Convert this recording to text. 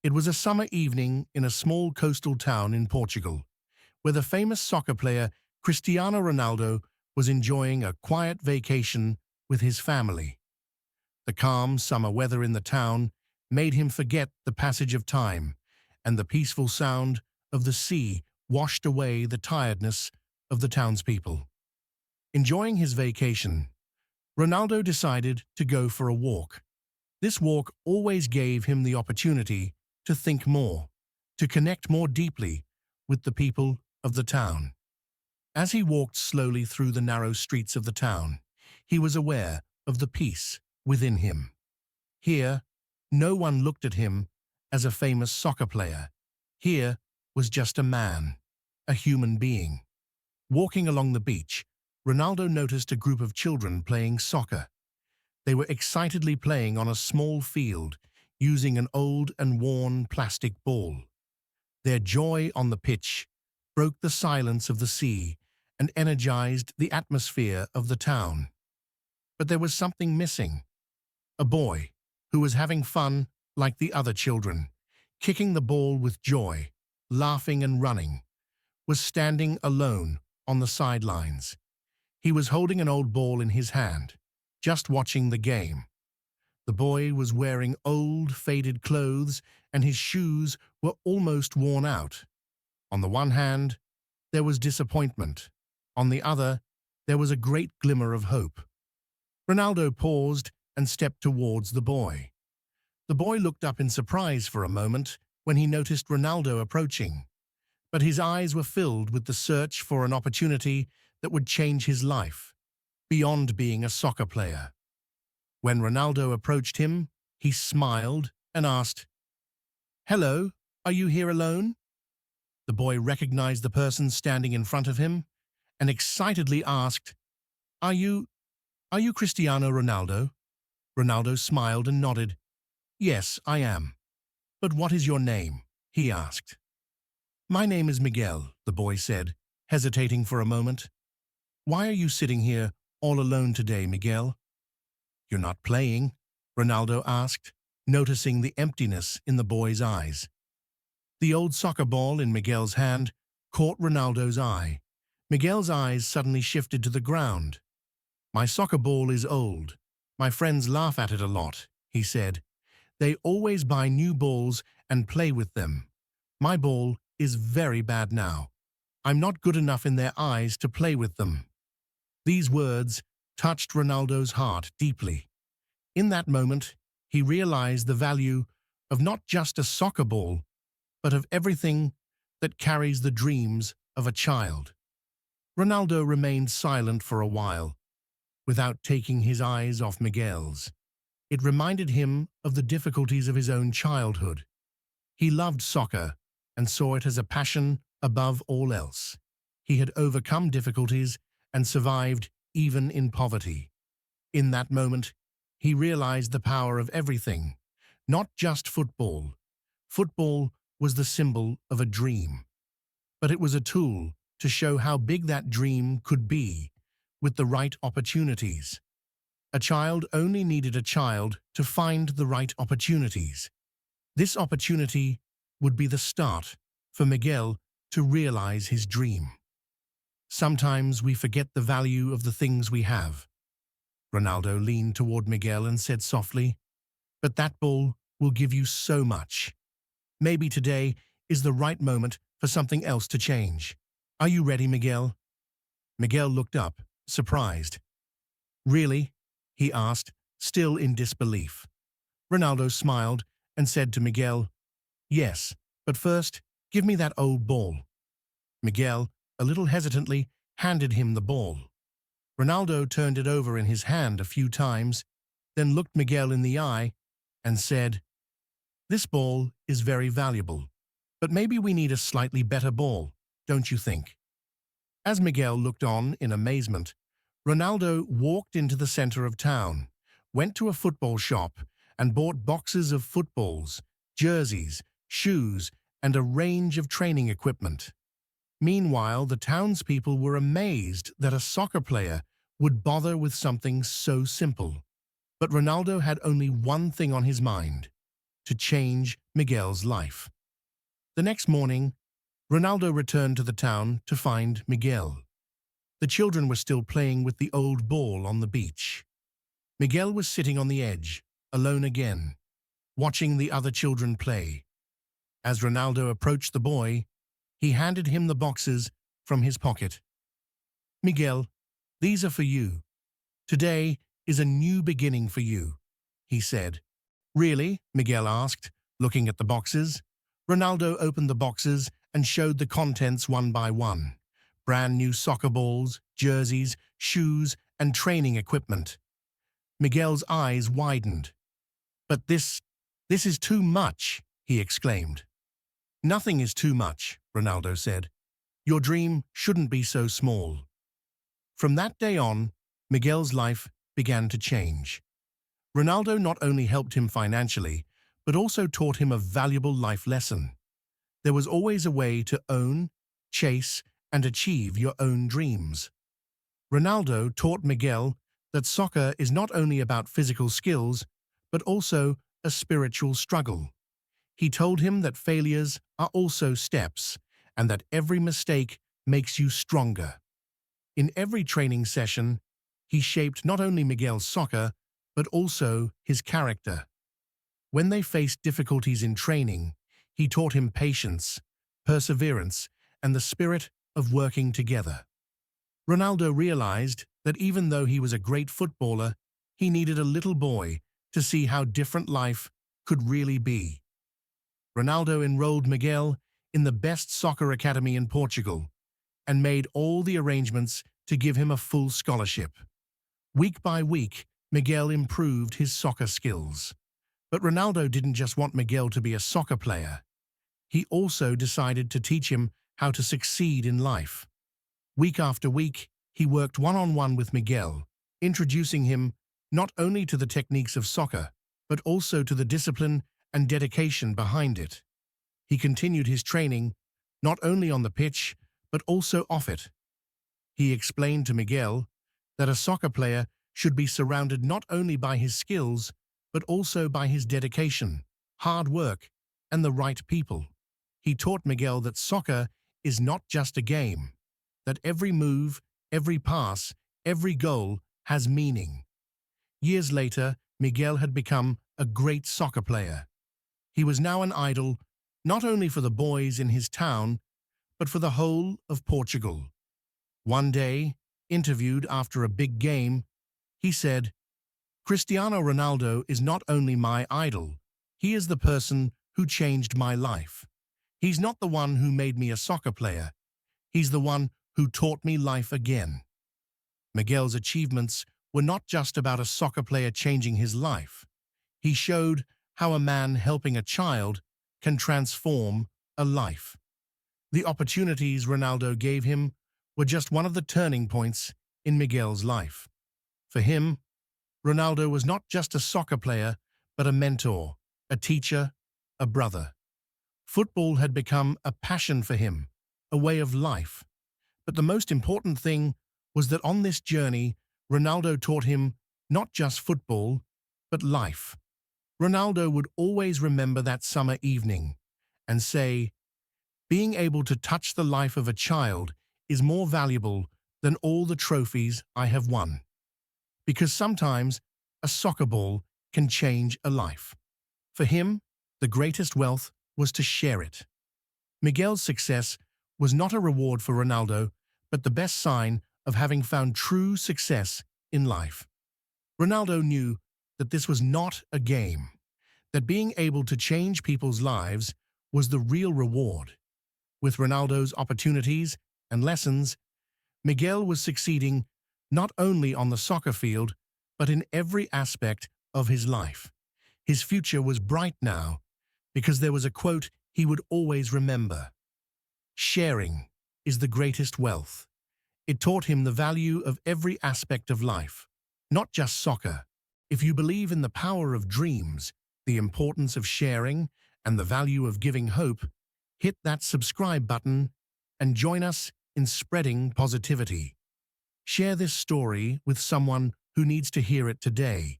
It was a summer evening in a small coastal town in Portugal, where the famous soccer player Cristiano Ronaldo was enjoying a quiet vacation with his family. The calm summer weather in the town made him forget the passage of time, and the peaceful sound of the sea washed away the tiredness of the townspeople. Enjoying his vacation, Ronaldo decided to go for a walk. This walk always gave him the opportunity to think more, to connect more deeply with the people of the town. As he walked slowly through the narrow streets of the town, he was aware of the peace within him. Here, no one looked at him as a famous soccer player. Here was just a man, a human being. Walking along the beach, Ronaldo noticed a group of children playing soccer. They were excitedly playing on a small field, using an old and worn plastic ball. Their joy on the pitch broke the silence of the sea and energized the atmosphere of the town. But there was something missing. A boy, who was having fun like the other children, kicking the ball with joy, laughing and running, was standing alone on the sidelines. He was holding an old ball in his hand, just watching the game. The boy was wearing old, faded clothes, and his shoes were almost worn out. On the one hand, there was disappointment. On the other, there was a great glimmer of hope. Ronaldo paused and stepped towards the boy. The boy looked up in surprise for a moment when he noticed Ronaldo approaching, but his eyes were filled with the search for an opportunity that would change his life, beyond being a soccer player. When Ronaldo approached him, he smiled and asked, "Hello, are you here alone?" The boy recognized the person standing in front of him and excitedly asked, Are you Cristiano Ronaldo?" Ronaldo smiled and nodded. "Yes, I am. But what is your name?" he asked. "My name is Miguel," the boy said, hesitating for a moment. "Why are you sitting here all alone today, Miguel?" "You're not playing?" Ronaldo asked, noticing the emptiness in the boy's eyes. The old soccer ball in Miguel's hand caught Ronaldo's eye. Miguel's eyes suddenly shifted to the ground. "My soccer ball is old. My friends laugh at it a lot," he said. "They always buy new balls and play with them. My ball is very bad now. I'm not good enough in their eyes to play with them." These words touched Ronaldo's heart deeply. In that moment, he realized the value of not just a soccer ball, but of everything that carries the dreams of a child. Ronaldo remained silent for a while, without taking his eyes off Miguel's. It reminded him of the difficulties of his own childhood. He loved soccer and saw it as a passion above all else. He had overcome difficulties and survived even in poverty. In that moment, he realized the power of everything, not just football. Football was the symbol of a dream, but it was a tool to show how big that dream could be with the right opportunities. A child only needed a child to find the right opportunities. This opportunity would be the start for Miguel to realize his dream. Sometimes we forget the value of the things we have. Ronaldo leaned toward Miguel and said softly, "But that ball will give you so much. Maybe today is the right moment for something else to change. Are you ready, Miguel?" Miguel looked up, surprised. "Really?" he asked, still in disbelief. Ronaldo smiled and said to Miguel, "Yes, but first, give me that old ball." Miguel, a little hesitantly, handed him the ball. Ronaldo turned it over in his hand a few times, then looked Miguel in the eye and said, "This ball is very valuable, but maybe we need a slightly better ball, don't you think?" As Miguel looked on in amazement, Ronaldo walked into the center of town, went to a football shop, and bought boxes of footballs, jerseys, shoes, and a range of training equipment. Meanwhile, the townspeople were amazed that a soccer player would bother with something so simple. But Ronaldo had only one thing on his mind: to change Miguel's life. The next morning, Ronaldo returned to the town to find Miguel. The children were still playing with the old ball on the beach. Miguel was sitting on the edge, alone again, watching the other children play. As Ronaldo approached the boy, he handed him the boxes from his pocket. "Miguel, these are for you. Today is a new beginning for you," he said. "Really?" Miguel asked, looking at the boxes. Ronaldo opened the boxes and showed the contents one by one. Brand new soccer balls, jerseys, shoes, and training equipment. Miguel's eyes widened. "But this is too much," he exclaimed. "Nothing is too much," Ronaldo said. "Your dream shouldn't be so small." From that day on, Miguel's life began to change. Ronaldo not only helped him financially, but also taught him a valuable life lesson. There was always a way to own, chase, and achieve your own dreams. Ronaldo taught Miguel that soccer is not only about physical skills, but also a spiritual struggle. He told him that failures are also steps, and that every mistake makes you stronger. In every training session, he shaped not only Miguel's soccer, but also his character. When they faced difficulties in training, he taught him patience, perseverance, and the spirit of working together. Ronaldo realized that even though he was a great footballer, he needed a little boy to see how different life could really be. Ronaldo enrolled Miguel in the best soccer academy in Portugal and made all the arrangements to give him a full scholarship. Week by week, Miguel improved his soccer skills. But Ronaldo didn't just want Miguel to be a soccer player. He also decided to teach him how to succeed in life. Week after week, he worked one-on-one with Miguel, introducing him not only to the techniques of soccer, but also to the discipline and dedication behind it. He continued his training, not only on the pitch, but also off it. He explained to Miguel that a soccer player should be surrounded not only by his skills, but also by his dedication, hard work, and the right people. He taught Miguel that soccer is not just a game, that every move, every pass, every goal has meaning. Years later, Miguel had become a great soccer player. He was now an idol, not only for the boys in his town, but for the whole of Portugal. One day, interviewed after a big game, he said, "Cristiano Ronaldo is not only my idol, he is the person who changed my life. He's not the one who made me a soccer player. He's the one who taught me life again." Miguel's achievements were not just about a soccer player changing his life. He showed how a man helping a child can transform a life. The opportunities Ronaldo gave him were just one of the turning points in Miguel's life. For him, Ronaldo was not just a soccer player, but a mentor, a teacher, a brother. Football had become a passion for him, a way of life. But the most important thing was that on this journey, Ronaldo taught him not just football, but life. Ronaldo would always remember that summer evening and say, "Being able to touch the life of a child is more valuable than all the trophies I have won." Because sometimes a soccer ball can change a life. For him, the greatest wealth was to share it. Miguel's success was not a reward for Ronaldo, but the best sign of having found true success in life. Ronaldo knew that this was not a game, that being able to change people's lives was the real reward. With Ronaldo's opportunities and lessons, Miguel was succeeding not only on the soccer field, but in every aspect of his life. His future was bright now, because there was a quote he would always remember: "Sharing is the greatest wealth." It taught him the value of every aspect of life, not just soccer. If you believe in the power of dreams, the importance of sharing, and the value of giving hope, hit that subscribe button and join us in spreading positivity. Share this story with someone who needs to hear it today.